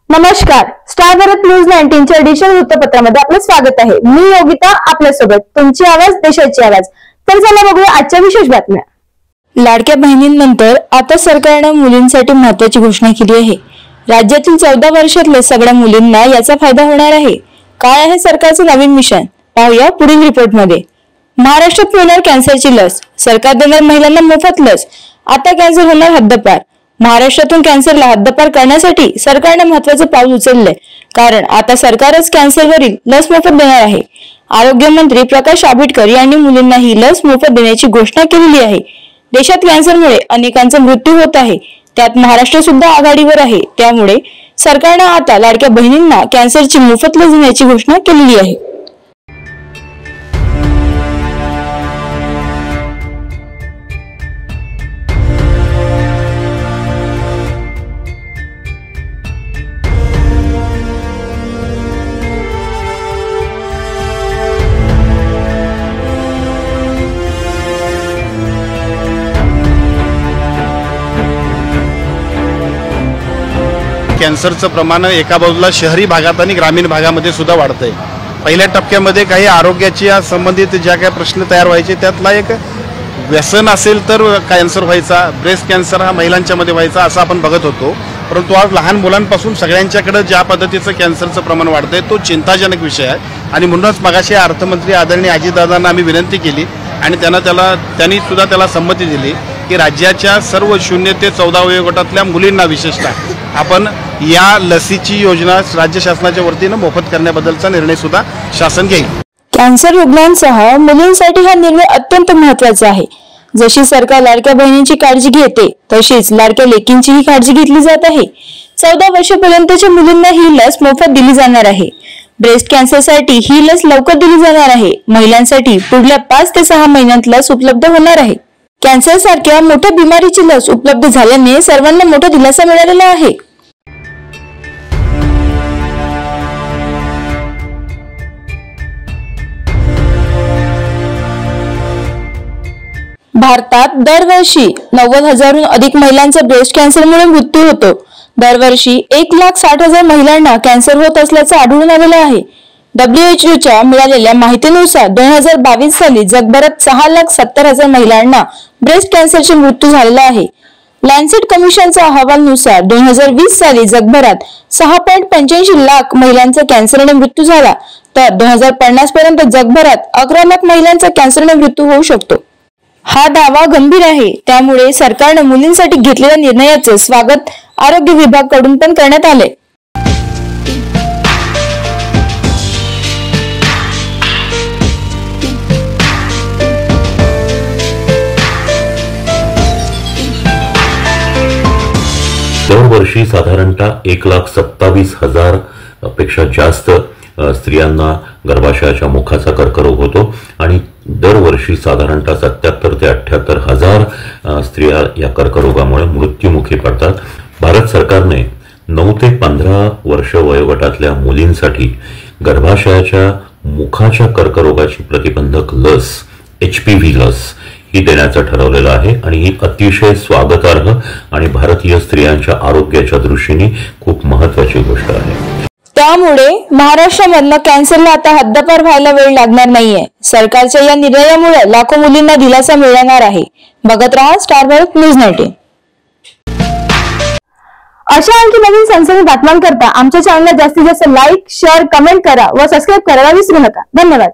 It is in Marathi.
नमस्कार, स्टार भारत न्यूज 19च्या एडिशन वृत्तपत्रामध्ये आपलं स्वागत आहे। मी योगिता आपल्यासोबत। तुमची आवाज देशाची आवाज। तर चला बघूया आजच्या विशेष बातम्या। लाडक्या बहिणींनंतर आता सरकारने मुलींसाठी महत्त्वाची घोषणा केली आहे। राज्यातील 14 वर्षातल्या सगळ्या मुलींना याचा फायदा होणार आहे। काय आहे सरकारचं नवीन मिशन, पाहूया पुढील रिपोर्टमध्ये। महाराष्ट्रात मिळणार कॅन्सरची लस, सरकार देणार महिलांना मोफत लस। आता कॅन्सर होणार हद्दपार। महाराष्ट्रातून कॅन्सरला हद्दपार करण्यासाठी सरकारने महत्त्वाचं पाऊल उचलले, कारण आता सरकारच कॅन्सरवरील लस मोफत देणार आहे। आरोग्य मंत्री प्रकाश आंबेडकर यांनी मुलींना ही लस मोफत देण्याची घोषणा केलेली आहे। देशात कॅन्सरमुळे अनेकांचा मृत्यू होत आहे, त्यात महाराष्ट्र सुद्धा आघाडीवर आहे। त्यामुळे सरकारने आता लाडक्या बहिणींना कॅन्सरची मोफत लस देण्याची घोषणा केलेली आहे। कॅन्सरचं प्रमाण एका बाजूला शहरी भागात आणि ग्रामीण भागामध्ये सुद्धा वाढतंय। पहिल्या टप्प्यामध्ये काही आरोग्याची संबंधित ज्या काही प्रश्न तयार व्हायचे त्यातला एक व्यसन असेल तर कॅन्सर व्हायचा, ब्रेस्ट कॅन्सर हा महिलांच्या मध्ये व्हायचा असं आपण बघत होतो। परंतु आज लहान मुलांपासून सगळ्यांच्याकडे ज्या पद्धतीचं कॅन्सरचं प्रमाण वाढतंय तो चिंताजनक विषय आहे। आणि म्हणूनच मगाशी अर्थमंत्री आदरणीय अजितदादांना आम्ही विनंती केली आणि त्यांनी सुद्धा त्याला संमती दिली की राज्याच्या सर्व 0 ते 14 वयोगटातल्या मुलींना विशेषतः आपण या लसीची योजना राज्य शासनाच्या वतीने मोफत करण्याबद्दलचा निर्णय सुद्धा शासन घेईल। कॅन्सर रुग्णांसह मुलींसाठी हा निर्णय अत्यंत महत्त्वाचा आहे। जशी सरकार लाडक्या बहिणींची काळजी घेते तशीच लाडक्या लेकींचीही काळजी घेतली जात आहे। 14 वर्षापर्यंतच्या मुलींना ही लस मोफत दिली जाणार आहे। ब्रेस्ट कॅन्सरसाठी ही लस लवकर दिली जाणार आहे। महिलांसाठी पुढल्या 5 ते 6 महिन्यात लस उपलब्ध होणार आहे। कॅन्सर सारख्या मोठ्या बिमारीची लस उपलब्ध झाल्याने सर्वांना मोठा दिलासा मिळालेला आहे। भारतात दरवर्षी 90,000हून अधिक महिलांचा ब्रेस्ट कॅन्सरमुळे मृत्यू होतो। दरवर्षी 1,60,000 महिलांना कॅन्सर होत असल्याचं आढळून आलेलं आहे। WHOच्या मिळालेल्या माहितीनुसार 2022 साली जगभरात 6,70,000 महिलांना ब्रेस्ट कॅन्सरचे मृत्यू झालेला आहे। लॅन्सेट कमिशनच्या अहवालानुसार 2020 साली जगभरात 6.85 लाख महिलांचा कॅन्सरने मृत्यू झाला, तर 2050 पर्यंत जगभरात 11 लाख महिलांचा कॅन्सरने मृत्यू होऊ शकतो। हा दावा गंभीर आहे, त्यामुळे सरकारने मुलींसाठी घेतलेल्या निर्णयाचे स्वागत आरोग्य विभागाकडून पण करण्यात आले। दरवर्षी साधारणतः 1,27,000 पेक्षा जास्त स्त्रियांना गर्भाशयाच्या मुखाचा कर्करोग होतो आणि दरवर्षी साधारणतः 77 ते 78 हजार स्त्रिया या कर्करोगामुळे मृत्युमुखी पडतात। भारत सरकारने 9 ते 15 वर्ष वयोगटातल्या मुलींसाठी गर्भाशयाच्या मुखाच्या कर्करोगाची प्रतिबंधक लस HPV लस ही देण्याचं ठरवलेलं आहे आणि ही अतिशय स्वागतार्ह आणि भारतीय स्त्रियांच्या आरोग्याच्या दृष्टीने खूप महत्त्वाची गोष्ट आहे। त्यामुळे महाराष्ट्रामधला कॅन्सरला आता हद्दपार व्हायला वेळ लागणार नाहीये। सरकारच्या या निर्णयामुळे लाखो मुलींना दिलासा मिळणार आहे। बघत रहा स्टार भारत न्यूज 19। अशा आणखी नवीन सनसनी बातम्यांकरता आमच्या चॅनलला जास्तीत जास्त लाईक, शेअर, कमेंट करा व सबस्क्राईब करायला विसरू नका। धन्यवाद।